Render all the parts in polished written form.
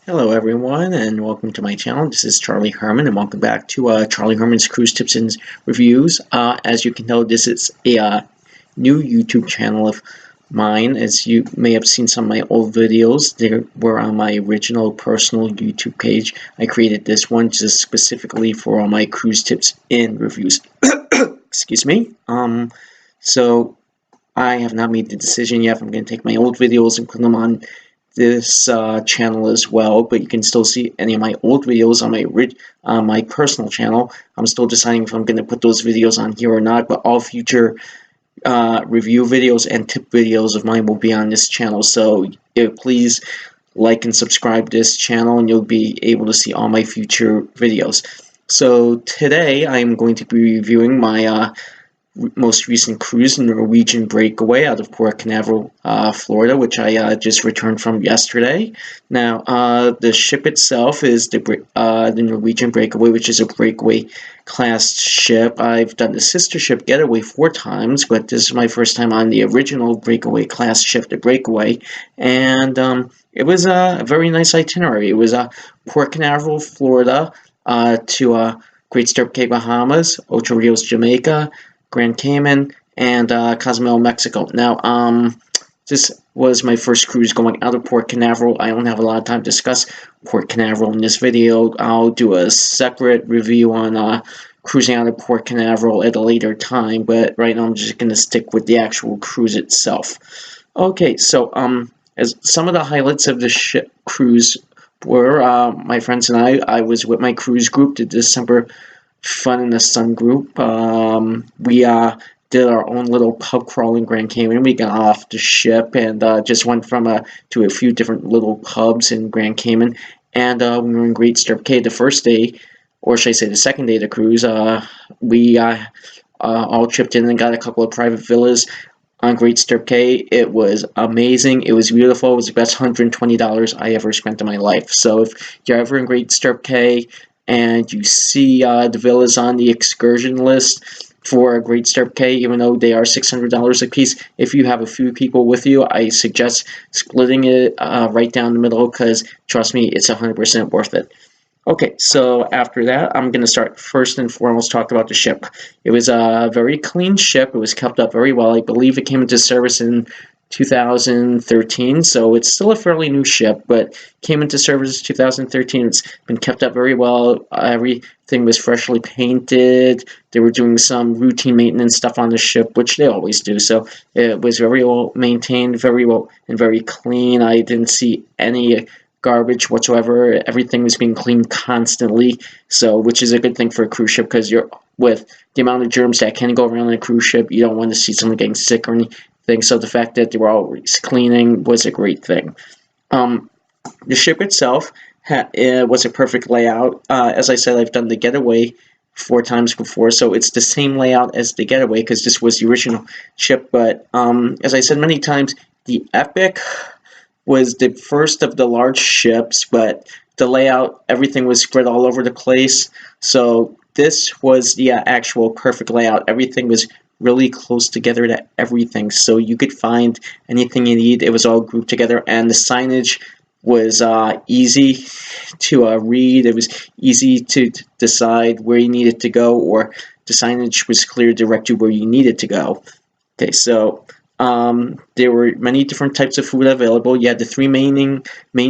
Hello everyone and welcome to my channel. This is Charlie Herman and welcome back to Charlie Herman's Cruise Tips and Reviews. As you can tell, this is a new YouTube channel of mine. As you may have seen some of my old videos, they were on my original personal YouTube page. I created this one just specifically for all my cruise tips and reviews. Excuse me. So I have not made the decision yet if I'm going to take my old videos and put them on this channel as well, but you can still see any of my old videos on my personal channel. I'm still deciding if I'm going to put those videos on here or not, but all future review videos and tip videos of mine will be on this channel, so please like and subscribe to this channel and you'll be able to see all my future videos. So today I'm going to be reviewing my most recent cruise, the Norwegian Breakaway out of Port Canaveral, Florida, which I just returned from yesterday. Now, the ship itself is the Norwegian Breakaway, which is a Breakaway class ship. I've done the sister ship Getaway 4 times, but this is my first time on the original Breakaway class ship, the Breakaway, and it was a very nice itinerary. It was Port Canaveral, Florida, to Great Stirrup Cay, Bahamas, Ocho Rios, Jamaica, Grand Cayman, and Cozumel, Mexico. Now, this was my first cruise going out of Port Canaveral. I don't have a lot of time to discuss Port Canaveral in this video. I'll do a separate review on cruising out of Port Canaveral at a later time, but right now I'm just going to stick with the actual cruise itself. Okay, so as some of the highlights of the ship cruise were, my friends and I was with my cruise group, the December Fun in the Sun group. We did our own little pub crawl in Grand Cayman. We got off the ship and just went to a few different little pubs in Grand Cayman. And we were in Great Stirrup Cay the first day, or should I say the second day of the cruise. We all chipped in and got a couple of private villas on Great Stirrup Cay. It was amazing. It was beautiful. It was the best $120 I ever spent in my life. So if you're ever in Great Stirrup Cay and you see the villas on the excursion list for Great Stirrup Cay, even though they are $600 a piece, if you have a few people with you, I suggest splitting it right down the middle, because trust me, it's 100% worth it. Okay, so after that, I'm going to start first and foremost talk about the ship. It was a very clean ship. It was kept up very well. I believe it came into service in 2013, so it's still a fairly new ship, but came into service 2013. It's been kept up very well. Everything was freshly painted. They were doing some routine maintenance stuff on the ship, which they always do, so it was very well maintained, very well and very clean. I didn't see any garbage whatsoever. Everything was being cleaned constantly, so which is a good thing for a cruise ship, because you're with the amount of germs that can go around on a cruise ship, you don't want to see someone getting sick or anything. So the fact that they were always cleaning was a great thing. The ship itself was a perfect layout. As I said, I've done the Getaway 4 times before, so it's the same layout as the Getaway, because this was the original ship. But as I said many times, the Epic was the first of the large ships, but the layout, everything was spread all over the place. So this was the actual perfect layout. Everything was really close together to everything, so you could find anything you need. It was all grouped together, and the signage was easy to read. It was easy to decide where you needed to go, or the signage was clear to direct you where you needed to go. Okay, so there were many different types of food available. You had the 3 main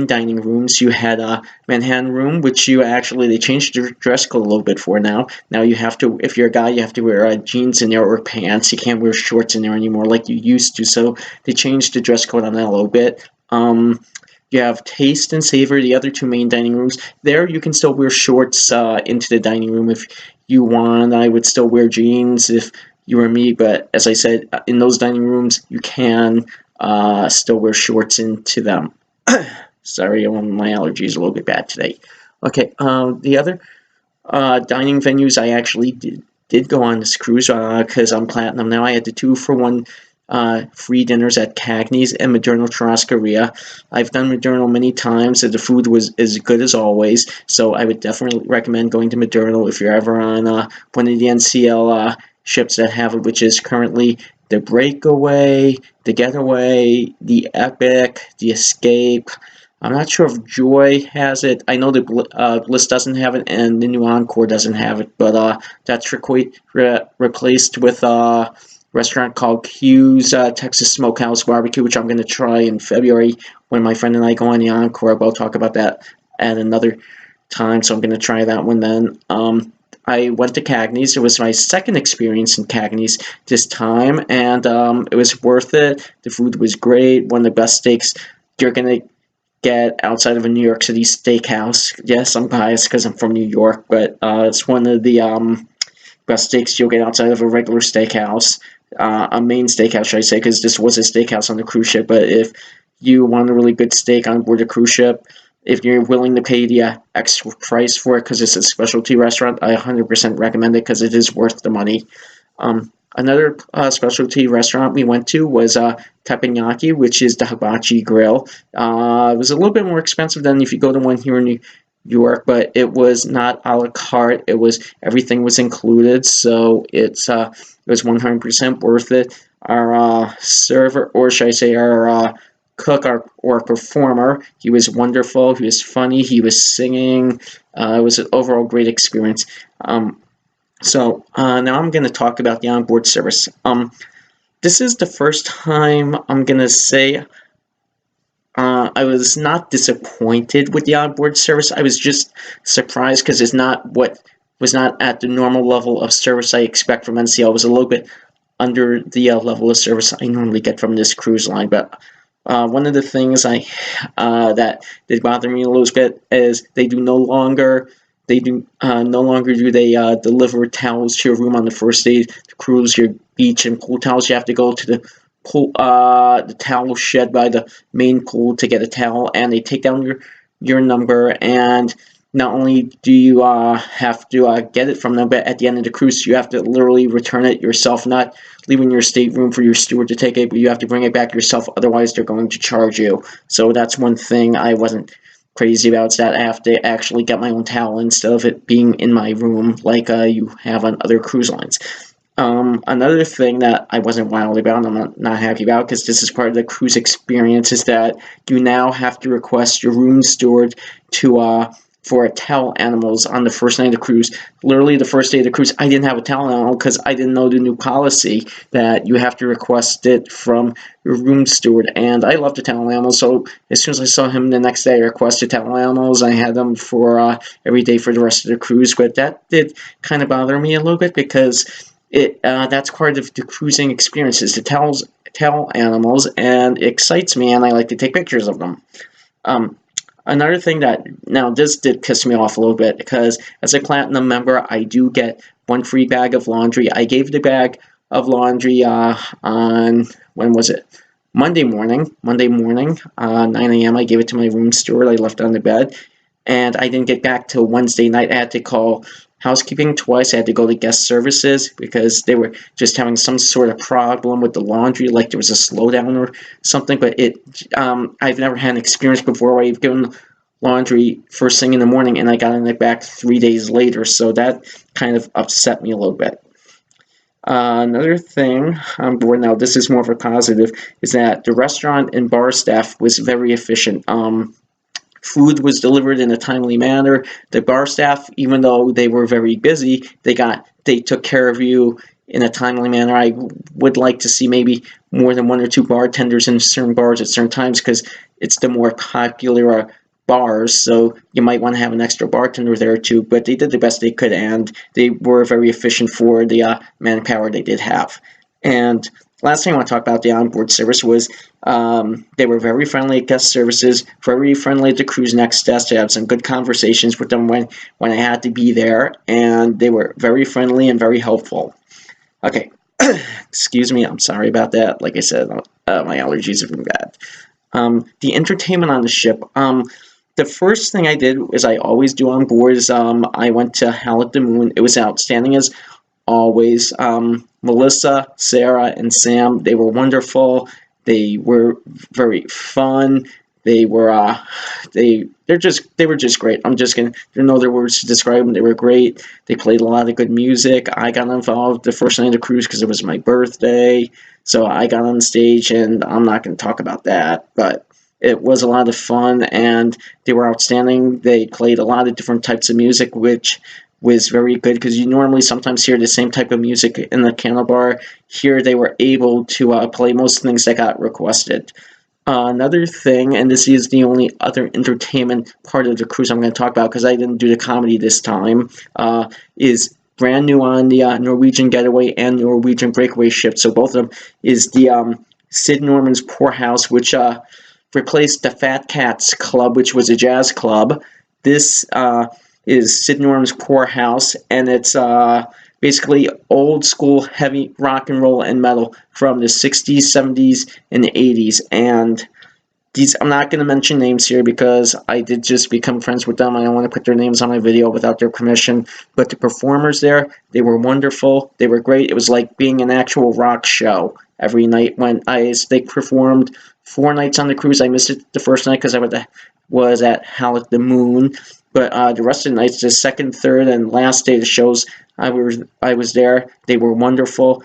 dining rooms. You had a Manhattan room, which they changed the dress code a little bit for now. Now you have to, if you're a guy, you have to wear jeans in there or pants. You can't wear shorts in there anymore like you used to. So they changed the dress code on that a little bit. You have Taste and Savor, the other 2 main dining rooms. There you can still wear shorts into the dining room if you want. I would still wear jeans if you or me, but as I said, in those dining rooms, you can still wear shorts into them. Sorry, my allergy is a little bit bad today. Okay, the other dining venues I actually did go on this cruise, because I'm platinum now. I had the 2-for-1 free dinners at Cagney's and Maderno Churrascaria. I've done Maderno many times, and the food was as good as always, so I would definitely recommend going to Maderno if you're ever on one of the NCL ships that have it, which is currently the Breakaway, the Getaway, the Epic, the Escape, I'm not sure if Joy has it. I know the Bliss doesn't have it, and the new Encore doesn't have it. But that's replaced with a restaurant called Q's Texas Smokehouse Barbecue, which I'm going to try in February when my friend and I go on the Encore. We'll talk about that at another time, so I'm going to try that one then. I went to Cagney's. It was my second experience in Cagney's this time, and it was worth it. The food was great. One of the best steaks you're going to get outside of a New York City steakhouse. Yes, I'm biased because I'm from New York, but it's one of the best steaks you'll get outside of a regular steakhouse. A main steakhouse, should I say, because this was a steakhouse on the cruise ship. But if you want a really good steak on board a cruise ship, if you're willing to pay the extra price for it because it's a specialty restaurant, I 100% recommend it because it is worth the money. Another specialty restaurant we went to was Teppanyaki, which is the hibachi grill. It was a little bit more expensive than if you go to one here in New York, but it was not a la carte. It was everything was included, so it was 100% worth it. Our server, or should I say, our cook or performer, he was wonderful. He was funny. He was singing. It was an overall great experience. So now I'm going to talk about the onboard service. This is the first time I'm going to say I was not disappointed with the onboard service. I was just surprised because it's not what was not at the normal level of service I expect from NCL. It was a little bit under the level of service I normally get from this cruise line. But one of the things that did bother me a little bit is they do no longer do they deliver towels to your room on the first day to cruise. Your beach and pool towels, you have to go to the towel shed by the main pool to get a towel, and they take down your number. And not only do you have to get it from them, but at the end of the cruise, you have to literally return it yourself, not leaving your stateroom for your steward to take it, but you have to bring it back yourself. Otherwise, they're going to charge you. So that's one thing I wasn't crazy about, is that I have to actually get my own towel instead of it being in my room like you have on other cruise lines. Another thing that I wasn't wild about, and I'm not happy about, because this is part of the cruise experience, is that you now have to request your room steward to for a towel animals on the first night of the cruise. Literally, the first day of the cruise, I didn't have a towel animal because I didn't know the new policy that you have to request it from your room steward. And I love the towel animals, so as soon as I saw him the next day, I requested towel animals. I had them for every day for the rest of the cruise, but that did kind of bother me a little bit because that's part of the cruising experiences, the towel animals, and it excites me, and I like to take pictures of them. Another thing that, now this did piss me off a little bit, because as a Platinum member, I do get one free bag of laundry. I gave the bag of laundry on, when was it? Monday morning, 9 a.m. I gave it to my room steward. I left it on the bed, and I didn't get back till Wednesday night. I had to call housekeeping twice. I had to go to guest services because they were just having some sort of problem with the laundry, like there was a slowdown or something. But I've never had an experience before where I've given laundry first thing in the morning and I got it back 3 days later. So that kind of upset me a little bit. Another thing on board, now this is more of a positive, is that the restaurant and bar staff was very efficient. Food was delivered in a timely manner. The bar staff, even though they were very busy, they took care of you in a timely manner. I would like to see maybe more than one or two bartenders in certain bars at certain times, because it's the more popular bars, so you might want to have an extra bartender there too. But they did the best they could, and they were very efficient for the manpower they did have. And last thing I want to talk about the onboard service was they were very friendly at guest services, very friendly at the cruise next desk. I had some good conversations with them when I had to be there, and they were very friendly and very helpful. Okay, excuse me, I'm sorry about that. Like I said, my allergies have been bad. The entertainment on the ship. The first thing I did, as I always do on board, is I went to Howl at the Moon. It was outstanding as always. Melissa, Sarah, and Sam, they were wonderful. They were very fun. They were they were just great. I'm just gonna, there are no other words to describe them. They were great. They played a lot of good music. I got involved the first night of the cruise because it was my birthday, so I got on stage, and I'm not gonna talk about that, but It was a lot of fun, and they were outstanding. They played a lot of different types of music, which was very good because you normally sometimes hear the same type of music in the candle bar. Here they were able to play most things that got requested. Another thing, and this is the only other entertainment part of the cruise I'm going to talk about because I didn't do the comedy this time, is brand new on the Norwegian Getaway and Norwegian Breakaway ship. So both of them is the Sid Norman's Poorhouse, which replaced the Fat Cats Club, which was a jazz club. This is Sid Norman's Poorhouse, and it's basically old school heavy rock and roll and metal from the 60s, 70s, and the 80s. And these, I'm not going to mention names here because I did just become friends with them. I don't want to put their names on my video without their permission. But the performers there, they were wonderful. They were great. It was like being an actual rock show every night. They performed 4 nights on the cruise. I missed it the first night because I was at Howl at the Moon. But the rest of the nights, the second, third, and last day of the shows, I was there. They were wonderful.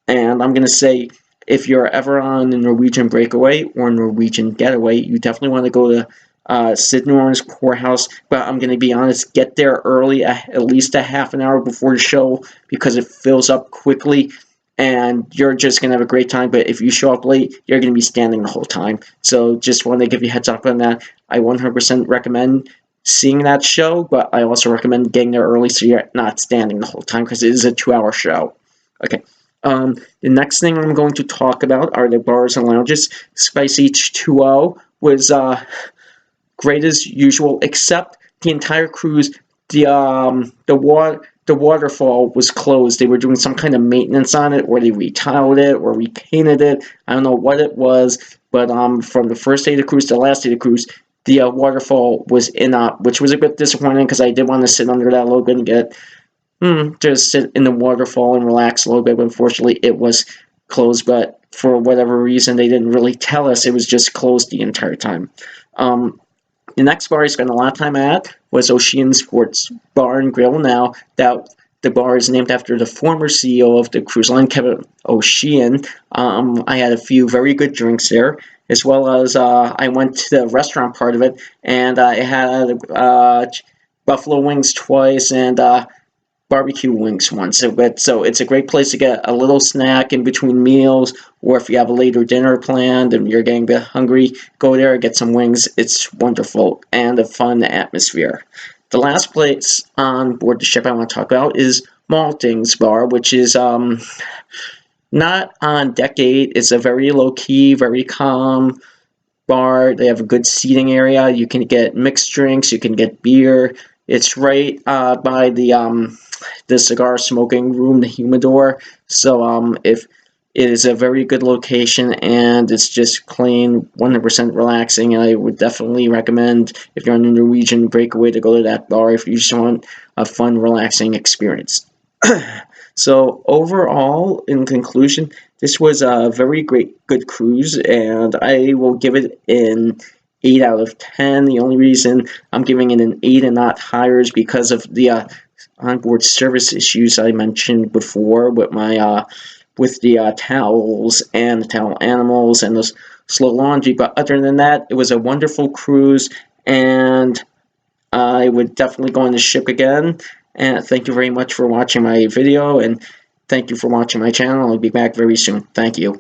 And I'm going to say, if you're ever on the Norwegian Breakaway or Norwegian Getaway, you definitely want to go to Sid Norman's Poorhouse. But I'm going to be honest, get there early, at least a half an hour before the show, because it fills up quickly, and you're just going to have a great time. But if you show up late, you're going to be standing the whole time. So just want to give you a heads up on that. I 100% recommend seeing that show, but I also recommend getting there early so you're not standing the whole time because it is a 2-hour show. Okay. The next thing I'm going to talk about are the bars and lounges. Spicy H2O was great as usual, except the entire cruise, the waterfall was closed. They were doing some kind of maintenance on it, or they retiled it, or repainted it. I don't know what it was, but from the first day of the cruise to the last day of the cruise, the waterfall was in up, which was a bit disappointing because I did want to sit under that a little bit and get just sit in the waterfall and relax a little bit. But unfortunately, it was closed. But for whatever reason, they didn't really tell us. It was just closed the entire time. The next bar I spent a lot of time at was Ocean Sports Bar and Grill. Now, that the bar is named after the former CEO of the cruise line, Kevin O'Sheehan. I had a few very good drinks there, as well as I went to the restaurant part of it, and I had buffalo wings twice and barbecue wings once. So it's a great place to get a little snack in between meals, or if you have a later dinner planned and you're getting a bit hungry, go there and get some wings. It's wonderful and a fun atmosphere. The last place on board the ship I want to talk about is Malting's Bar, which is not on deck 8. It's a very low-key, very calm bar. They have a good seating area. You can get mixed drinks. You can get beer. It's right by the cigar smoking room, the humidor. So if it is a very good location, and it's just plain 100% relaxing. And I would definitely recommend, if you're on a Norwegian Breakaway, to go to that bar if you just want a fun, relaxing experience. So overall, in conclusion, this was a very good cruise, and I will give it an 8 out of 10. The only reason I'm giving it an 8 and not higher is because of the onboard service issues I mentioned before with my with the towels and the towel animals and the slow laundry. But other than that, it was a wonderful cruise, and I would definitely go on the ship again. And thank you very much for watching my video, and thank you for watching my channel. I'll be back very soon. Thank you.